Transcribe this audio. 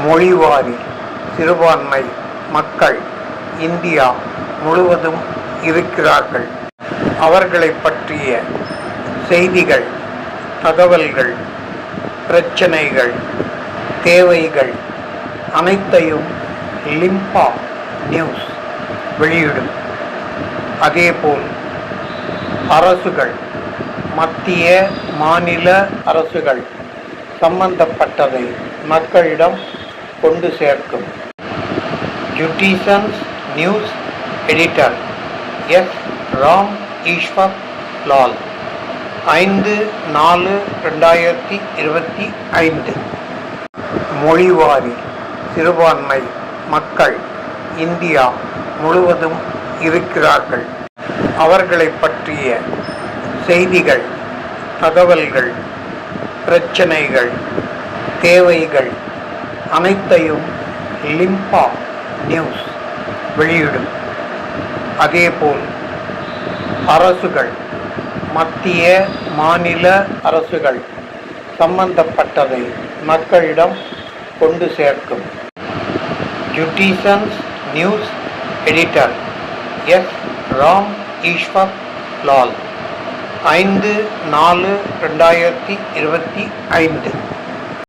மொழிவாரி சிறுபான்மை மக்கள் இந்தியா முழுவதும் இருக்கிறார்கள். அவர்களை பற்றிய செய்திகள், தகவல்கள், பிரச்சனைகள், தேவைகள் அனைத்தையும் லிம்பா நியூஸ் வெளியிடும். அதேபோல் அரசுகள், மத்திய மாநில அரசுகள் சம்பந்தப்பட்டதை மக்களிடம் கொண்டு சேர்க்கும். ஜுடிஷன்ஸ் news editor S. Ram Eswar Lal, 5/4/2025. மொழிவாரி சிறுபான்மை மக்கள் இந்தியா முழுவதும் இருக்கிறார்கள். அவர்களை பற்றிய செய்திகள், தகவல்கள், பிரச்சனைகள், தேவைகள் அனைத்தையும் லிம்பா நியூஸ் வெளியிடும். அதேபோல் அரசுகள், மத்திய மாநில அரசுகள் சம்பந்தப்பட்டதை மக்களிடம் கொண்டு சேர்க்கும். ஜுடிஷன்ஸ் news editor S. Ram Eswar Lal, 5/4/2025.